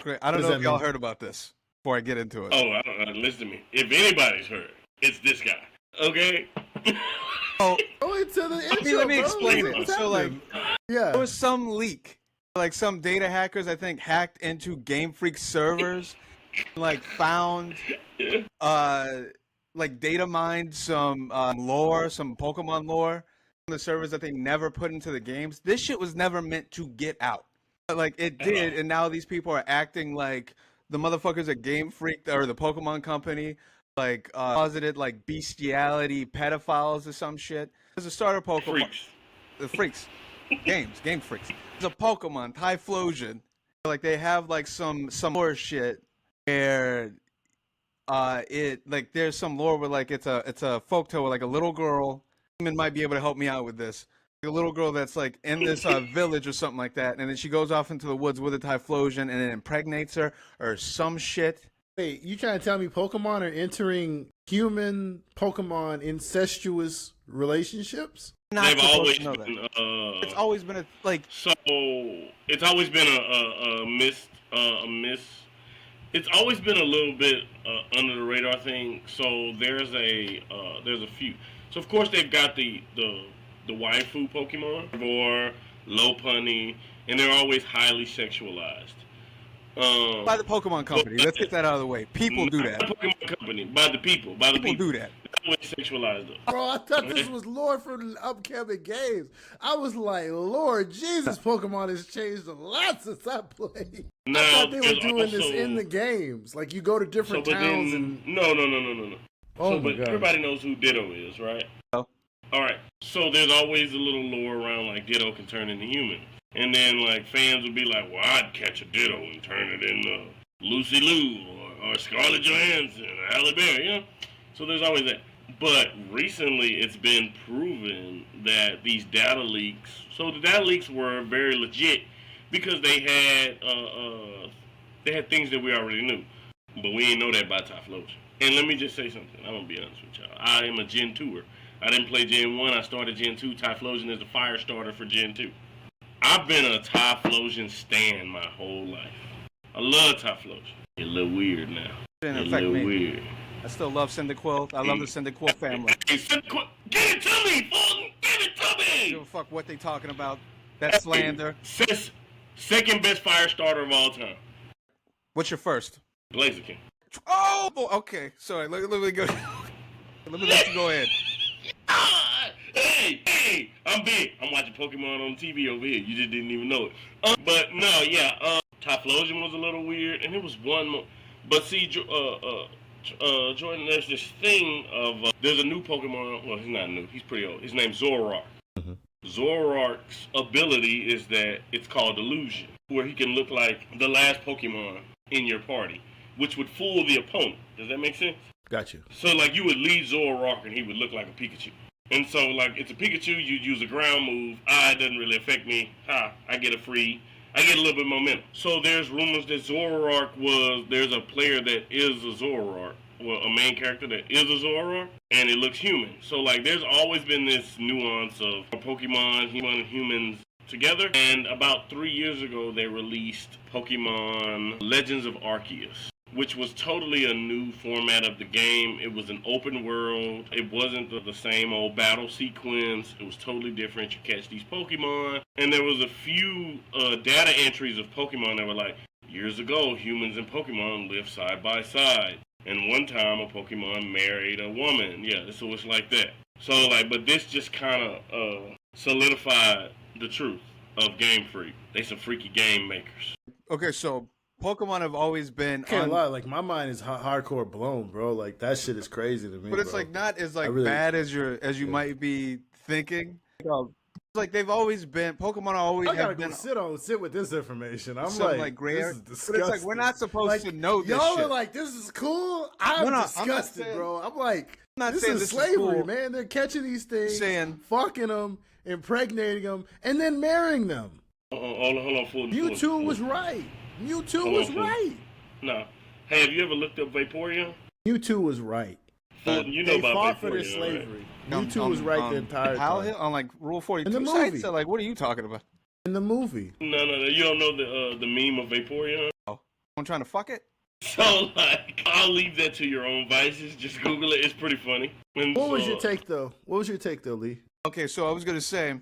Great. I don't know if y'all heard about this before I get into it. Oh, I don't know. Listen to me. If anybody's heard, it's this guy. Okay? Oh, Go into the intro, let me bro. explain What's it. So, like, happening? Yeah. there was some leak. Like, some data hackers, I think, hacked into Game Freak servers, like, found, like, data mined some lore, some Pokemon lore on the servers that they never put into the games. This shit was never meant to get out. But, like, it did, and now these people are acting like the motherfuckers at Game Freak, or the Pokemon company, like, posited, like, bestiality pedophiles or some shit. There's a starter Pokemon. Freaks. The freaks. Game freaks. There's a Pokemon, Typhlosion. Like, they have, like, some lore shit where, there's some lore where, like, it's a folktale where, like, a little girl, human might be able to help me out with this. A little girl that's, like, in this village or something like that, and then she goes off into the woods with a Typhlosion and it impregnates her or some shit. Wait, you trying to tell me Pokemon are entering human Pokemon incestuous relationships? They've always to know been, that. It's always been So it's always been a miss. It's always been a little bit under the radar thing. So there's a few. So of course they've got the waifu Pokemon, or Lopunny, and they're always highly sexualized. By the Pokemon company. Let's get that out of the way. People do that. By the Pokemon company. By the people. People do that. They always sexualize them. Bro, I thought this was lore for the upcoming games. I was like, Lord Jesus, Pokemon has changed a lot since I played. I thought they were doing this in the games. Like, you go to different towns and... No. Oh my God. Everybody knows who Ditto is, right? Oh. Alright, so there's always a little lore around, like, Ditto can turn into human. And then, like, fans would be like, well, I'd catch a Ditto and turn it into Lucy Liu or Scarlett Johansson or Halle Berry, you know? So there's always that. But recently, it's been proven that these data leaks... So the data leaks were very legit because they had things that we already knew. But we didn't know that by Typhlosion. And let me just say something. I'm going to be honest with y'all. I am a Gen 2er. I didn't play Gen 1. I started Gen 2. Typhlosion is the fire starter for Gen 2. I've been a Typhlosion stan my whole life. I love Typhlosion. You're a little weird now. You're a little weird. I still love Cyndaquil. I love the Cyndaquil family. Hey, Cyndaquil, get it to me, fool! Give it to me! Give a fuck what they talking about. That's slander. Second best fire starter of all time. What's your first? Blaziken. Oh, okay. Sorry. Let me go. Let me let you go ahead. Hey, I'm big. I'm watching Pokemon on TV over here. You just didn't even know it. But no, yeah, Typhlosion was a little weird, and it was one more. But see, Jordan, there's this thing of there's a new Pokemon. Well, he's not new. He's pretty old. His name's Zoroark. Mm-hmm. Zoroark's ability is that it's called Illusion, where he can look like the last Pokemon in your party, which would fool the opponent. Does that make sense? Got you. So, like, you would lead Zoroark and he would look like a Pikachu. And so, like, it's a Pikachu, you'd use a ground move. It doesn't really affect me. I get a little bit of momentum. So there's rumors that there's a player that is a Zoroark. Well, a main character that is a Zoroark, and it looks human. So, like, there's always been this nuance of Pokemon, humans together. And about 3 years ago, they released Pokemon Legends of Arceus, which was totally a new format of the game. It was an open world. It wasn't the same old battle sequence. It was totally different. You catch these Pokemon. And there was a few data entries of Pokemon that were like, years ago, humans and Pokemon lived side by side. And one time, a Pokemon married a woman. Yeah, so it's like that. So, like, but this just kind of solidified the truth of Game Freak. They some freaky game makers. Okay, so Pokemon have always been. Can't lie, like my mind is hardcore blown, bro. Like that shit is crazy to me. But it's bro. like not as like really... bad as you might be thinking. It's like they've always been. Pokemon always have been. Sit with this information. I'm like this is disgusting. But it's like we're not supposed to know this. Y'all shit. are like, this is cool. I'm disgusted, bro. I'm like, this is slavery, cool. Man. They're catching these things, fucking them, impregnating them, and then marrying them. Hold on. Mewtwo was right. Mewtwo was right. No. Hey, have you ever looked up Vaporeon? Mewtwo was right. You know they about fought Vaporeon, for their slavery. Right? Mewtwo was right the entire time. On like Rule 42 in the sites, movie. so like, what are you talking about? In the movie. No. You don't know the meme of Vaporeon? Oh. I'm trying to fuck it. So, like, I'll leave that to your own vices. Just Google it. It's pretty funny. What was your take, though? Lee? Okay, so I was gonna say,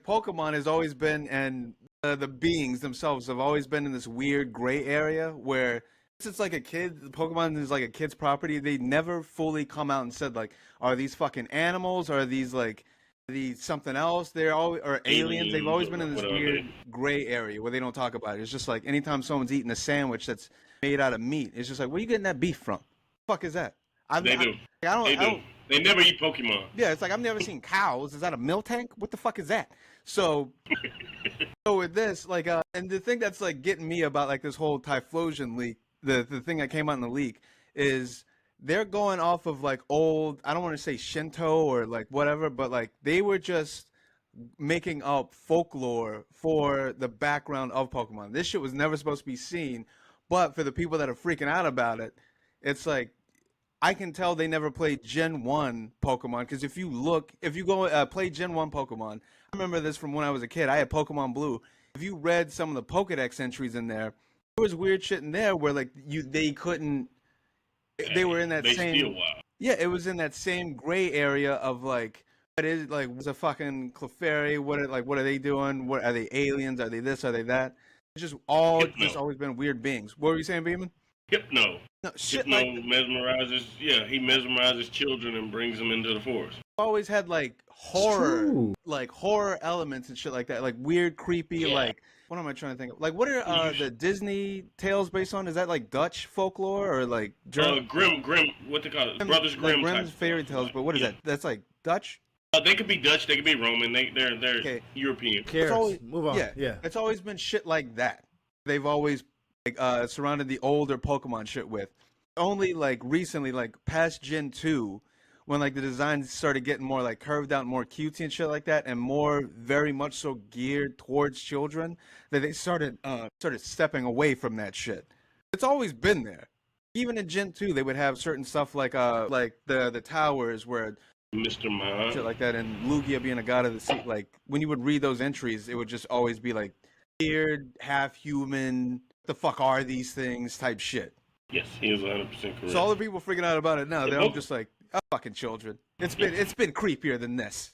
Pokemon has always been, and the beings themselves have always been in this weird gray area where it's like a kid. Pokemon is like a kid's property. They never fully come out and said like, are these fucking animals? Or are these like these something else? They're always or aliens. They've always been in this weird gray area where they don't talk about it. It's just like anytime someone's eating a sandwich that's made out of meat, it's just like, where are you getting that beef from? The fuck is that? They do. They never eat Pokemon. Yeah, it's like I've never seen cows. Is that a milk tank? What the fuck is that? So, so with this, like, and the thing that's like getting me about like this whole Typhlosion leak, the thing that came out in the leak is they're going off of like old. I don't want to say Shinto or like whatever, but like they were just making up folklore for the background of Pokemon. This shit was never supposed to be seen, but for the people that are freaking out about it, it's like. I can tell they never played Gen 1 Pokemon because if you go play Gen 1 Pokemon, I remember this from when I was a kid. I had Pokemon Blue. If you read some of the Pokedex entries in there was weird shit in there where like they couldn't, they were in that same, yeah, it was in that same gray area of like, what is like, was a fucking Clefairy? What are they doing? What are they aliens? Are they this? Are they that? It's just always been weird beings. What were you saying, Beeman? Hypno. No, shit Hypno like mesmerizes. Yeah, he mesmerizes children and brings them into the forest. Always had like horror elements and shit like that, like weird, creepy, like what am I trying to think of? Like what are the Disney tales based on? Is that like Dutch folklore or like Grimm? What they call it? Brothers Grimm. Like Grimm's fairy tales, but what is that? That's like Dutch. They could be Dutch. They could be Roman. They're okay. European. Move on. Yeah. It's always been shit like that. They've always like surrounded the older Pokemon shit with. Only like recently, like past Gen 2, when like the designs started getting more like curved out, more cutesy and shit like that, and more very much so geared towards children, that they started stepping away from that shit. It's always been there. Even in Gen 2, they would have certain stuff like the towers where Mr. Mime, shit like that, and Lugia being a god of the sea. Like when you would read those entries, it would just always be like weird, half human. The fuck are these things? Type shit. Yes, he is 100% correct. So all the people freaking out about it now, they're all just like, oh, fucking children. It's been creepier than this.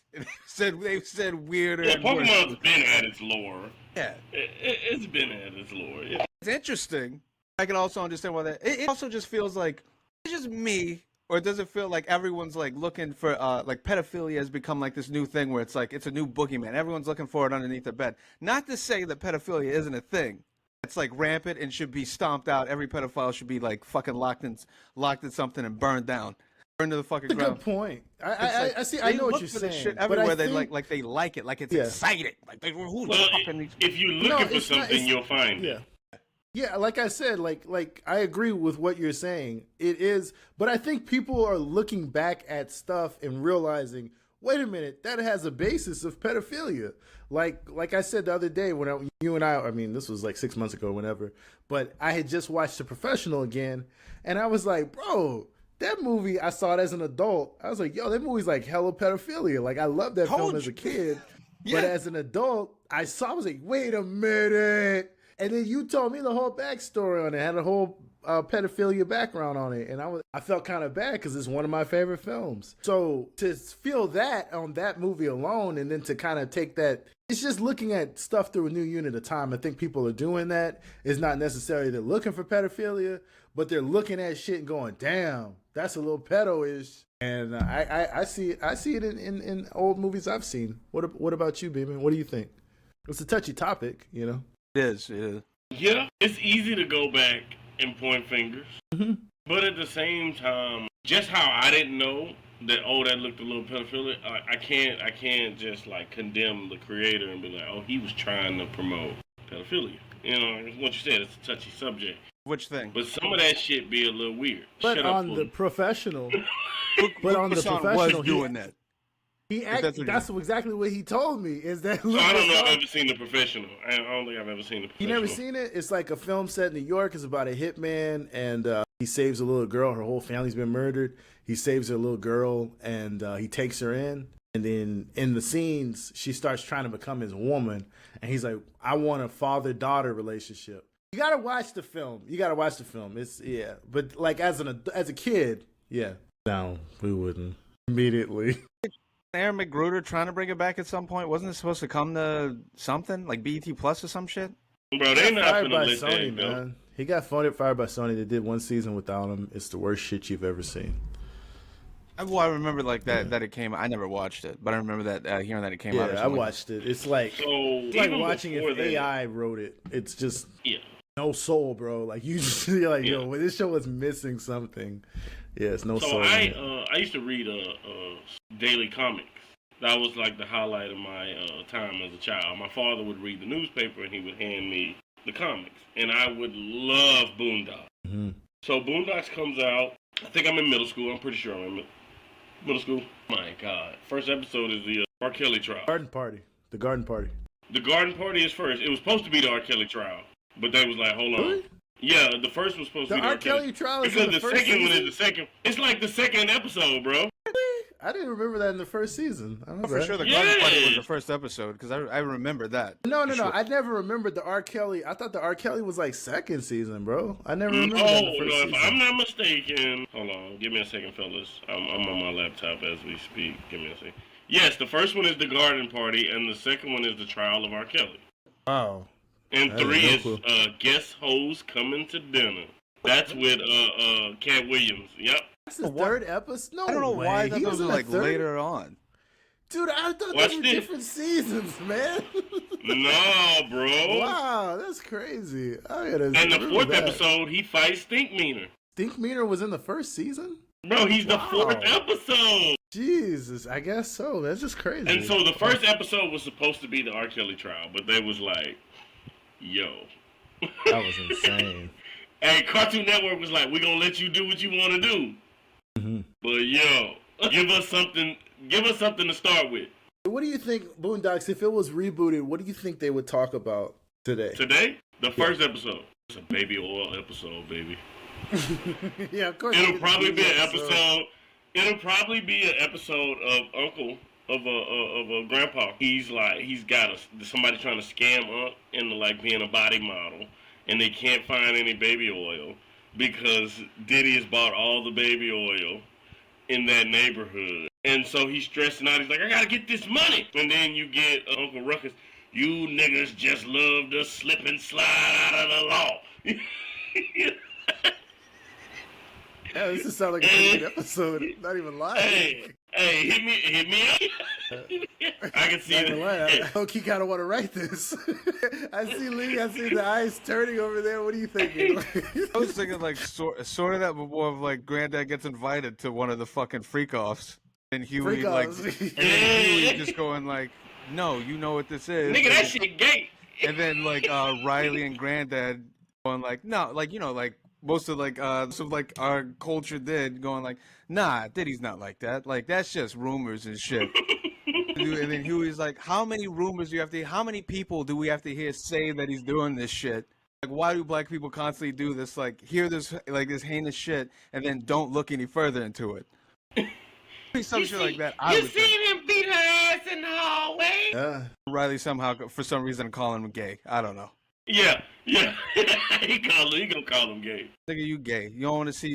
They've said weirder. Yeah, Pokemon's been at its lore. Yeah, it's been at its lore. Yeah. It's interesting. I can also understand why that. It also just feels like it's just me, or does it feel like everyone's like looking for like pedophilia has become like this new thing where it's like it's a new boogeyman. Everyone's looking for it underneath their bed. Not to say that pedophilia isn't a thing. It's like rampant and should be stomped out. Every pedophile should be like fucking locked in something and burned down, burned to the fucking ground. Good point. I see. I know what you're saying. Shit everywhere they like they like it, like it's exciting. Like if you're looking for something, you'll find it. Yeah, like I said, like I agree with what you're saying. It is, but I think people are looking back at stuff and realizing, wait a minute, that has a basis of pedophilia. Like I said the other day when you and I mean, this was like 6 months ago, whenever, but I had just watched The Professional again, and I was like, bro, that movie, I saw it as an adult. I was like, yo, that movie's like hella pedophilia. Like, I loved that film as a kid, but as an adult, I was like, wait a minute. And then you told me the whole backstory on it, had a whole pedophilia background on it, and I felt kind of bad because it's one of my favorite films. So to feel that on that movie alone, and then to kind of take that, it's just looking at stuff through a new unit of time. I think people are doing that. It's not necessarily they're looking for pedophilia, but they're looking at shit and going, damn, that's a little pedo-ish. And I see it in old movies I've seen. What about you, Beeman? What do you think? It's a touchy topic, you know. It is. Yeah, it's easy to go back and point fingers. Mm-hmm. But at the same time, just how I didn't know that, that looked a little pedophilic, I can't just like condemn the creator and be like, oh, he was trying to promote pedophilia. You know, what you said, it's a touchy subject. Which thing? But some of that shit be a little weird. But on The Professional, was doing that. That's exactly what he told me. Is that? So I don't know if I've ever seen The Professional. I don't think I've ever seen The Professional. You never seen it? It's like a film set in New York. It's about a hitman, and he saves a little girl. Her whole family's been murdered. He saves her little girl, and he takes her in. And then in the scenes, she starts trying to become his woman. And he's like, I want a father-daughter relationship. You gotta watch the film. It's but like as a kid, yeah. No, we wouldn't immediately. Aaron McGruder trying to bring it back at some point. Wasn't it supposed to come to something like BET Plus or some shit? Bro, they not fired finna by let Sony, that go. man. He got fired by Sony. They did one season without him. It's the worst shit you've ever seen. Well, I remember like that it came. I never watched it, but I remember that hearing that it came out. Yeah, I watched it. It's like watching if AI wrote it. It's just no soul, bro. Like you're like, yo, this show is missing something. Yeah, it's no soul. So I used to read daily comics. That was like the highlight of my time as a child. My father would read the newspaper and he would hand me the comics, and I would love Boondocks. Mm-hmm. So Boondocks comes out. I think I'm in middle school. I'm pretty sure I'm in middle school. My God. First episode is the R. Kelly trial. The Garden Party. The Garden Party is first. It was supposed to be the R. Kelly trial, but they was like, hold on. Really? Yeah, the first was supposed to be the R. Kelly trial is because in the first second season? one is the second. It's like the second episode, bro. I didn't remember that in the first season. I remember For sure, the Garden Party was the first episode because I remember that. No. Sure. I never remembered the R. Kelly. I thought the R. Kelly was like second season, bro. I never remember that in the first season. If I'm not mistaken. Hold on. Give me a second, fellas. I'm on my laptop as we speak. Give me a second. Yes, the first one is the Garden Party, and the second one is the trial of R. Kelly. Wow. And 3 is Guest Hoes Coming to Dinner. That's with Cat Williams. Yep. That's the third episode? No, I don't know why he those was are like third? later on. Dude, I thought those were different seasons, man. No, bro. Wow, that's crazy. And the fourth episode, he fights Stink Meaner. Stink Meaner was in the first season? Bro, he's the fourth episode. Jesus, I guess so. That's just crazy. And so the first episode was supposed to be the R. Kelly trial, but they was like, yo. That was insane. Hey, Cartoon Network was like, we're going to let you do what you want to do. Mm-hmm. But yo, give us something to start with. What do you think, Boondocks, if it was rebooted, what do you think they would talk about today? Today? The first episode. It's a baby oil episode, baby. Yeah, of course. It'll probably be an episode. It'll probably be an episode of Uncle of a grandpa. He's got somebody trying to scam up into like being a body model, and they can't find any baby oil because Diddy has bought all the baby oil in that neighborhood. And so he's stressing out. He's like, I gotta get this money. And then you get Uncle Ruckus. You niggas just love to slip and slide out of the law. Yeah, this sounds like a pretty good episode. Not even lying. Hey, hit me up. I can see it. I hope he kind of want to write this. I see Lee. I see the eyes turning over there. What are you thinking? I was thinking like sort of that, but more of like Granddad gets invited to one of the fucking freak-offs, and Huey Huey just going like, "No, you know what this is." Nigga, that shit gay. And then like Riley and Granddad going like, "No, like like." Most of like our culture did going like, nah, Diddy's not like that. Like that's just rumors and shit. And then Huey's like, how many rumors do you have to? How many people do we have to hear say that he's doing this shit? Like, why do black people constantly do this? Like, hear this this heinous shit, and then don't look any further into it. Some shit like that. You seen him beat her ass in the hallway? Riley somehow, for some reason, calling him gay. I don't know. Yeah. he gonna call him gay. Nigga, you gay. You don't want to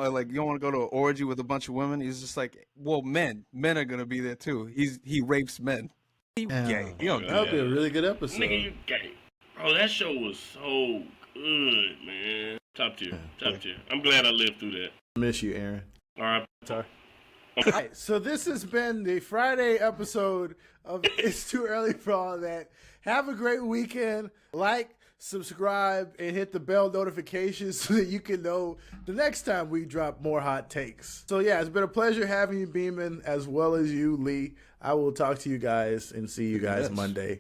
like, you don't want to go to an orgy with a bunch of women. He's just like, well, men are gonna be there too. He rapes men. He's gay. You know, that would be a really good episode. Nigga, you gay. Bro, that show was so good, man. Top tier. I'm glad I lived through that. Miss you, Aaron. All right. All right, so this has been the Friday episode of It's Too Early for All That. Have a great weekend. Like, subscribe, and hit the bell notifications so that you can know the next time we drop more hot takes. So yeah, it's been a pleasure having you, Beeman, as well as you, Lee. I will talk to you guys and see you guys Monday.